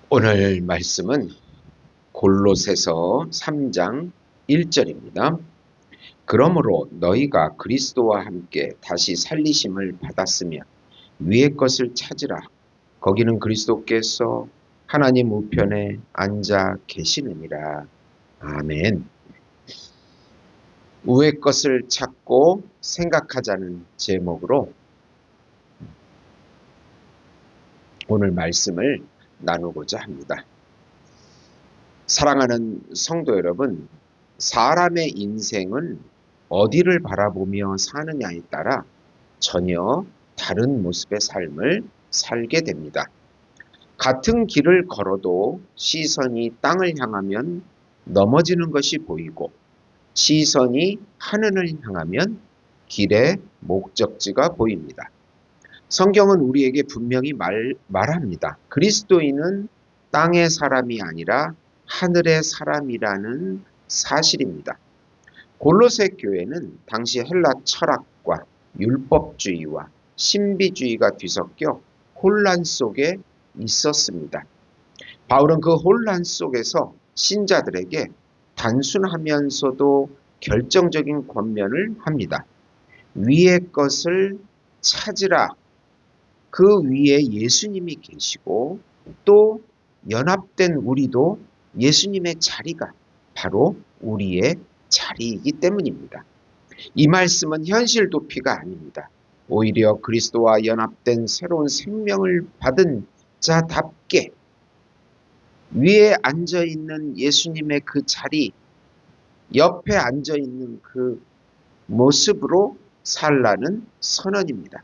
오늘 말씀은 골로새서 3장 1절입니다. 그러므로 너희가 그리스도와 함께 다시 살리심을 받았으면 위의 것을 찾으라. 거기는 그리스도께서 하나님 우편에 앉아 계시느니라. 아멘. 위의 것을 찾고 생각하자는 제목으로 오늘 말씀을 나누고자 합니다. 사랑하는 성도 여러분, 사람의 인생은 어디를 바라보며 사느냐에 따라 전혀 다른 모습의 삶을 살게 됩니다. 같은 길을 걸어도 시선이 땅을 향하면 넘어지는 것이 보이고, 시선이 하늘을 향하면 길의 목적지가 보입니다. 성경은 우리에게 분명히 말합니다. 그리스도인은 땅의 사람이 아니라 하늘의 사람이라는 사실입니다. 골로새 교회는 당시 헬라 철학과 율법주의와 신비주의가 뒤섞여 혼란 속에 있었습니다. 바울은 그 혼란 속에서 신자들에게 단순하면서도 결정적인 권면을 합니다. 위의 것을 찾으라. 그 위에 예수님이 계시고 또 연합된 우리도 예수님의 자리가 바로 우리의 자리이기 때문입니다. 이 말씀은 현실 도피가 아닙니다. 오히려 그리스도와 연합된 새로운 생명을 받은 자답게 위에 앉아있는 예수님의 그 자리, 옆에 앉아있는 그 모습으로 살라는 선언입니다.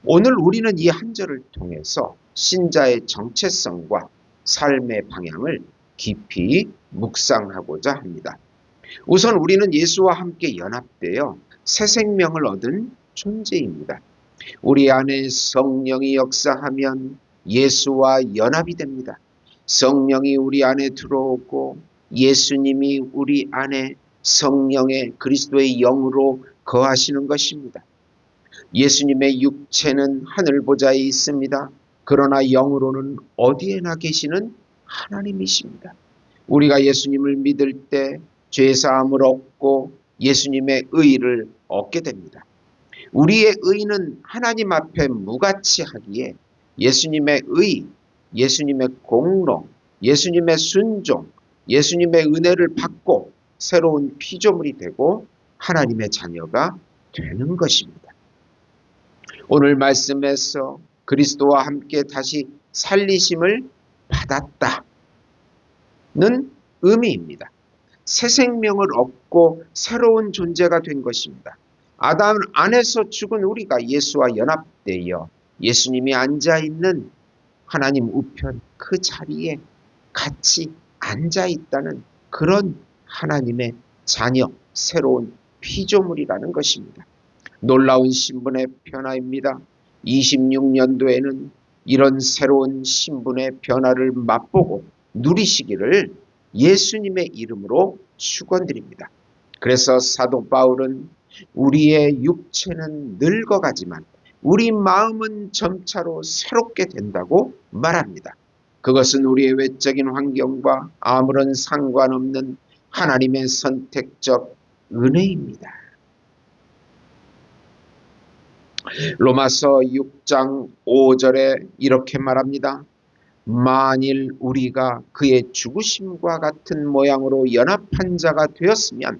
오늘 우리는 이 한 절을 통해서 신자의 정체성과 삶의 방향을 깊이 묵상하고자 합니다. 우선 우리는 예수와 함께 연합되어 새 생명을 얻은 존재입니다. 우리 안에 성령이 역사하면 예수와 연합이 됩니다. 성령이 우리 안에 들어오고 예수님이 우리 안에 성령의 그리스도의 영으로 거하시는 것입니다. 예수님의 육체는 하늘 보좌에 있습니다. 그러나 영으로는 어디에나 계시는 하나님이십니다. 우리가 예수님을 믿을 때 죄사함을 얻고 예수님의 의를 얻게 됩니다. 우리의 의는 하나님 앞에 무가치하기에 예수님의 의, 예수님의 공로, 예수님의 순종, 예수님의 은혜를 받고 새로운 피조물이 되고 하나님의 자녀가 되는 것입니다. 오늘 말씀에서 그리스도와 함께 다시 살리심을 받았다는 의미입니다. 새 생명을 얻고 새로운 존재가 된 것입니다. 아담 안에서 죽은 우리가 예수와 연합되어 예수님이 앉아있는 하나님 우편 그 자리에 같이 앉아있다는 그런 하나님의 자녀, 새로운 피조물이라는 것입니다. 놀라운 신분의 변화입니다. 26년도에는 이런 새로운 신분의 변화를 맛보고 누리시기를 예수님의 이름으로 축원드립니다. 그래서 사도 바울은 우리의 육체는 늙어가지만 우리 마음은 점차로 새롭게 된다고 말합니다. 그것은 우리의 외적인 환경과 아무런 상관없는 하나님의 선택적 은혜입니다. 로마서 6장 5절에 이렇게 말합니다. 만일 우리가 그의 죽으심과 같은 모양으로 연합한 자가 되었으면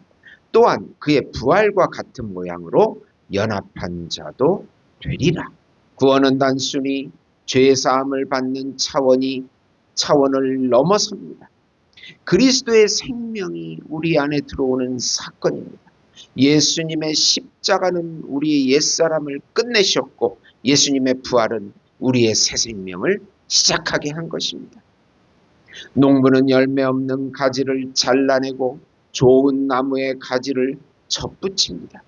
또한 그의 부활과 같은 모양으로 연합한 자도 되리라. 구원은 단순히 죄사함을 받는 차원을 넘어섭니다. 그리스도의 생명이 우리 안에 들어오는 사건입니다. 예수님의 십자가는 우리의 옛사람을 끝내셨고 예수님의 부활은 우리의 새 생명을 시작하게 한 것입니다. 농부는 열매 없는 가지를 잘라내고 좋은 나무의 가지를 접붙입니다.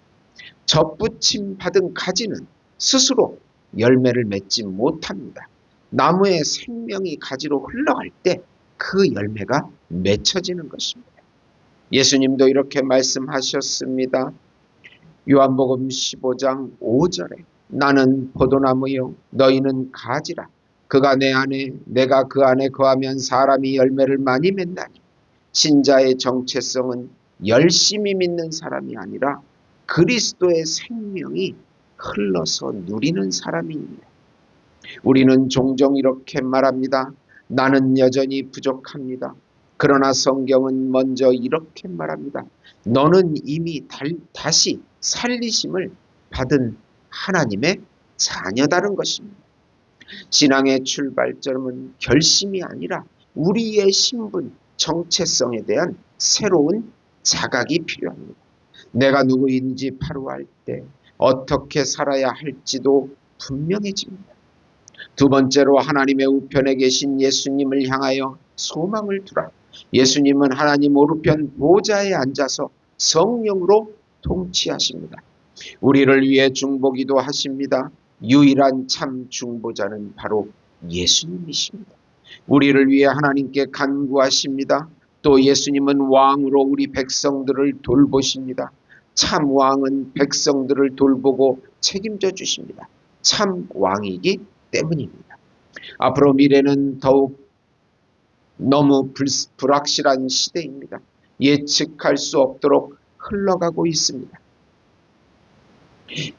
접붙임 받은 가지는 스스로 열매를 맺지 못합니다. 나무의 생명이 가지로 흘러갈 때 그 열매가 맺혀지는 것입니다. 예수님도 이렇게 말씀하셨습니다. 요한복음 15장 5절에 나는 포도나무요 너희는 가지라. 그가 내 안에 내가 그 안에 거하면 사람이 열매를 많이 맺나니 신자의 정체성은 열심히 믿는 사람이 아니라 그리스도의 생명이 흘러서 누리는 사람입니다. 우리는 종종 이렇게 말합니다. 나는 여전히 부족합니다. 그러나 성경은 먼저 이렇게 말합니다. 너는 이미 다시 살리심을 받은 하나님의 자녀다는 것입니다. 신앙의 출발점은 결심이 아니라 우리의 신분, 정체성에 대한 새로운 자각이 필요합니다. 내가 누구인지 파루할 때 어떻게 살아야 할지도 분명해집니다. 두 번째로 하나님의 우편에 계신 예수님을 향하여 소망을 두라. 예수님은 하나님 오른편 보좌에 앉아서 성령으로 통치하십니다. 우리를 위해 중보기도 하십니다. 유일한 참 중보자는 바로 예수님이십니다. 우리를 위해 하나님께 간구하십니다. 또 예수님은 왕으로 우리 백성들을 돌보십니다. 참 왕은 백성들을 돌보고 책임져 주십니다. 참 왕이기 때문입니다. 앞으로 미래는 더욱 너무 불확실한 시대입니다. 예측할 수 없도록 흘러가고 있습니다.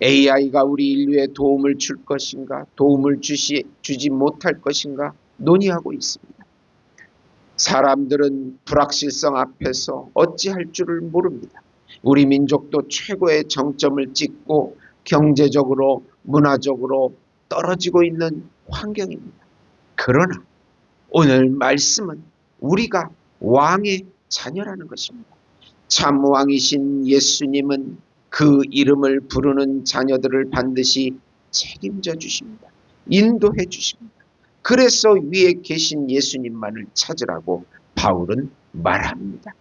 AI가 우리 인류에 도움을 줄 것인가, 도움을 주지 못할 것인가 논의하고 있습니다. 사람들은 불확실성 앞에서 어찌할 줄을 모릅니다. 우리 민족도 최고의 정점을 찍고 경제적으로, 문화적으로 떨어지고 있는 환경입니다. 그러나 오늘 말씀은 우리가 왕의 자녀라는 것입니다. 참 왕이신 예수님은 그 이름을 부르는 자녀들을 반드시 책임져 주십니다. 인도해 주십니다. 그래서 위에 계신 예수님만을 찾으라고 바울은 말합니다.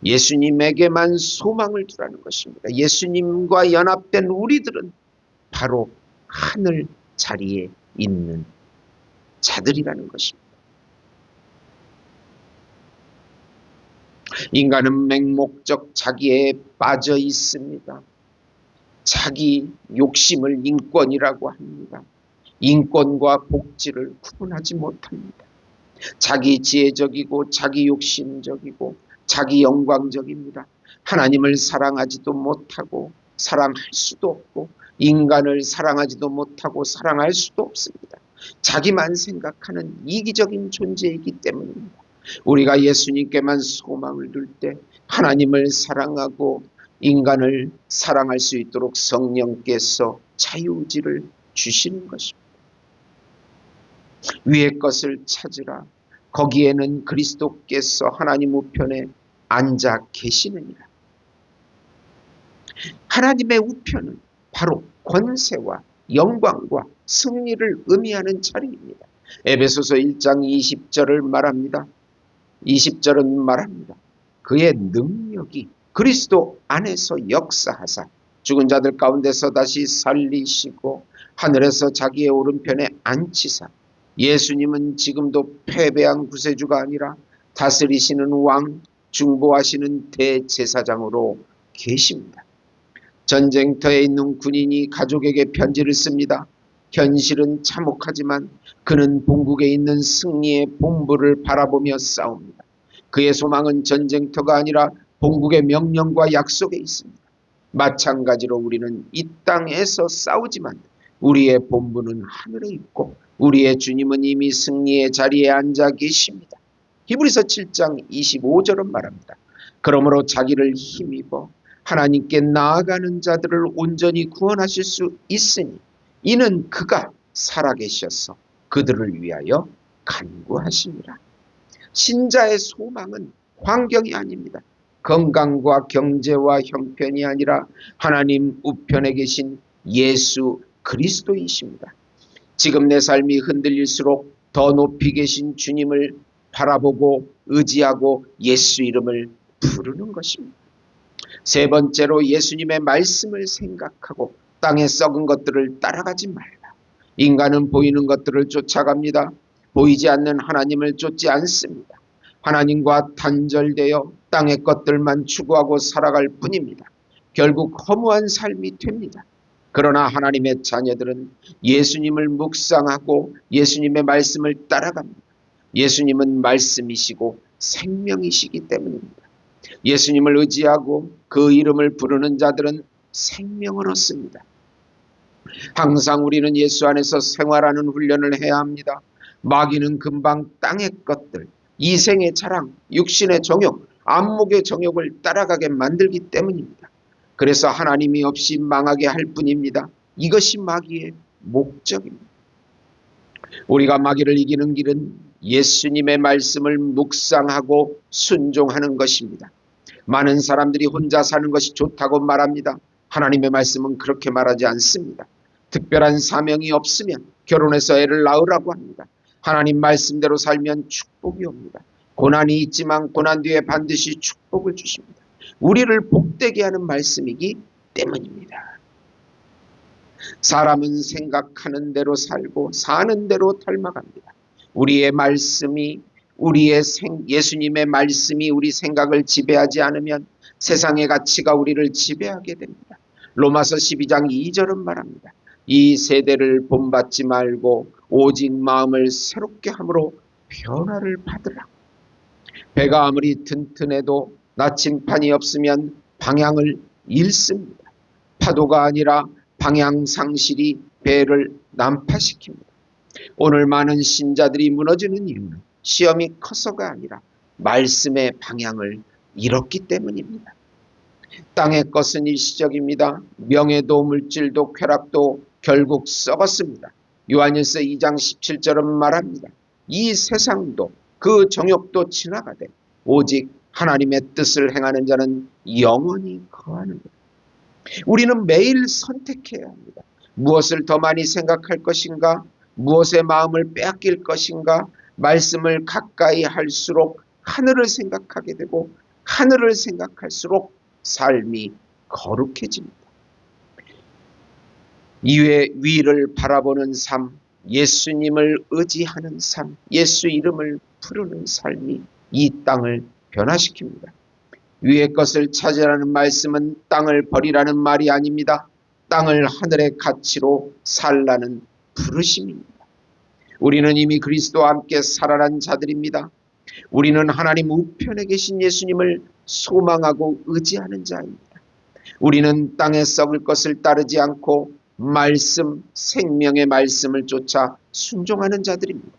예수님에게만 소망을 두라는 것입니다. 예수님과 연합된 우리들은 바로 하늘 자리에 있는 자들이라는 것입니다. 인간은 맹목적 자기에 빠져 있습니다. 자기 욕심을 인권이라고 합니다. 인권과 복지를 구분하지 못합니다. 자기 지혜적이고 자기 욕심적이고 자기 영광적입니다. 하나님을 사랑하지도 못하고 사랑할 수도 없고 인간을 사랑하지도 못하고 사랑할 수도 없습니다. 자기만 생각하는 이기적인 존재이기 때문입니다. 우리가 예수님께만 소망을 둘 때 하나님을 사랑하고 인간을 사랑할 수 있도록 성령께서 자유의지를 주시는 것입니다. 위의 것을 찾으라. 거기에는 그리스도께서 하나님 우편에 앉아 계시느니라. 하나님의 우편은 바로 권세와 영광과 승리를 의미하는 자리입니다. 에베소서 1장 20절을 말합니다. 20절은 말합니다. 그의 능력이 그리스도 안에서 역사하사 죽은 자들 가운데서 다시 살리시고 하늘에서 자기의 오른편에 앉히사. 예수님은 지금도 패배한 구세주가 아니라 다스리시는 왕, 중보하시는 대제사장으로 계십니다. 전쟁터에 있는 군인이 가족에게 편지를 씁니다. 현실은 참혹하지만 그는 본국에 있는 승리의 본부를 바라보며 싸웁니다. 그의 소망은 전쟁터가 아니라 본국의 명령과 약속에 있습니다. 마찬가지로 우리는 이 땅에서 싸우지만 우리의 본부는 하늘에 있고 우리의 주님은 이미 승리의 자리에 앉아 계십니다. 히브리서 7장 25절은 말합니다. 그러므로 자기를 힘입어 하나님께 나아가는 자들을 온전히 구원하실 수 있으니 이는 그가 살아계셔서 그들을 위하여 간구하시니라. 신자의 소망은 환경이 아닙니다. 건강과 경제와 형편이 아니라 하나님 우편에 계신 예수 그리스도이십니다. 지금 내 삶이 흔들릴수록 더 높이 계신 주님을 바라보고 의지하고 예수 이름을 부르는 것입니다. 세 번째로 예수님의 말씀을 생각하고 땅에 썩은 것들을 따라가지 말라. 인간은 보이는 것들을 쫓아갑니다. 보이지 않는 하나님을 쫓지 않습니다. 하나님과 단절되어 땅의 것들만 추구하고 살아갈 뿐입니다. 결국 허무한 삶이 됩니다. 그러나 하나님의 자녀들은 예수님을 묵상하고 예수님의 말씀을 따라갑니다. 예수님은 말씀이시고 생명이시기 때문입니다. 예수님을 의지하고 그 이름을 부르는 자들은 생명을 얻습니다. 항상 우리는 예수 안에서 생활하는 훈련을 해야 합니다. 마귀는 금방 땅의 것들, 이생의 자랑, 육신의 정욕, 안목의 정욕을 따라가게 만들기 때문입니다. 그래서 하나님이 없이 망하게 할 뿐입니다. 이것이 마귀의 목적입니다. 우리가 마귀를 이기는 길은 예수님의 말씀을 묵상하고 순종하는 것입니다. 많은 사람들이 혼자 사는 것이 좋다고 말합니다. 하나님의 말씀은 그렇게 말하지 않습니다. 특별한 사명이 없으면 결혼해서 애를 낳으라고 합니다. 하나님 말씀대로 살면 축복이 옵니다. 고난이 있지만 고난 뒤에 반드시 축복을 주십니다. 우리를 복되게 하는 말씀이기 때문입니다. 사람은 생각하는 대로 살고 사는 대로 닮아갑니다. 우리의 말씀이 예수님의 말씀이 우리 생각을 지배하지 않으면 세상의 가치가 우리를 지배하게 됩니다. 로마서 12장 2절은 말합니다. 이 세대를 본받지 말고 오직 마음을 새롭게 함으로 변화를 받으라. 배가 아무리 튼튼해도 나침판이 없으면 방향을 잃습니다. 파도가 아니라 방향 상실이 배를 난파시킵니다. 오늘 많은 신자들이 무너지는 이유는 시험이 커서가 아니라 말씀의 방향을 잃었기 때문입니다. 땅의 것은 일시적입니다. 명예도 물질도 쾌락도 결국 썩었습니다. 요한일서 2장 17절은 말합니다. 이 세상도 그 정욕도 지나가되 오직 하나님의 뜻을 행하는 자는 영원히 거하는 것. 우리는 매일 선택해야 합니다. 무엇을 더 많이 생각할 것인가? 무엇에 마음을 빼앗길 것인가? 말씀을 가까이 할수록 하늘을 생각하게 되고 하늘을 생각할수록 삶이 거룩해집니다. 이외 위를 바라보는 삶, 예수님을 의지하는 삶, 예수 이름을 부르는 삶이 이 땅을 변화시킵니다. 위의 것을 찾으라는 말씀은 땅을 버리라는 말이 아닙니다. 땅을 하늘의 가치로 살라는 부르심입니다. 우리는 이미 그리스도와 함께 살아난 자들입니다. 우리는 하나님 우편에 계신 예수님을 소망하고 의지하는 자입니다. 우리는 땅에 썩을 것을 따르지 않고 말씀, 생명의 말씀을 쫓아 순종하는 자들입니다.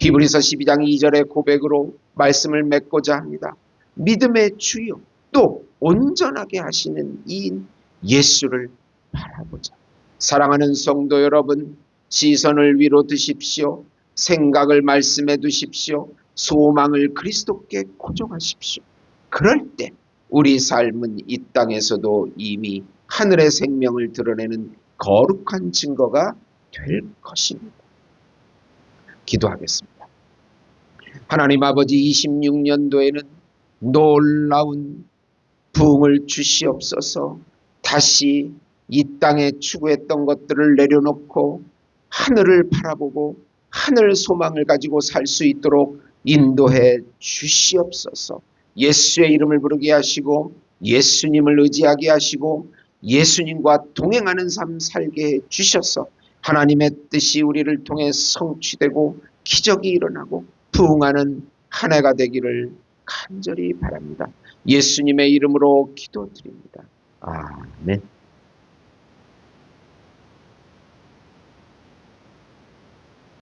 히브리서 12장 2절의 고백으로 말씀을 맺고자 합니다. 믿음의 주요 또 온전하게 하시는 이인 예수를 바라보자. 사랑하는 성도 여러분, 시선을 위로 드십시오. 생각을 말씀에 두십시오. 소망을 그리스도께 고정하십시오. 그럴 때 우리 삶은 이 땅에서도 이미 하늘의 생명을 드러내는 거룩한 증거가 될 것입니다. 기도하겠습니다. 하나님 아버지, 26년도에는 놀라운 부흥을 주시옵소서. 다시 이 땅에 추구했던 것들을 내려놓고 하늘을 바라보고 하늘 소망을 가지고 살 수 있도록 인도해 주시옵소서. 예수의 이름을 부르게 하시고 예수님을 의지하게 하시고 예수님과 동행하는 삶 살게 해 주셔서 하나님의 뜻이 우리를 통해 성취되고 기적이 일어나고 부흥하는 한 해가 되기를 간절히 바랍니다. 예수님의 이름으로 기도드립니다. 아멘.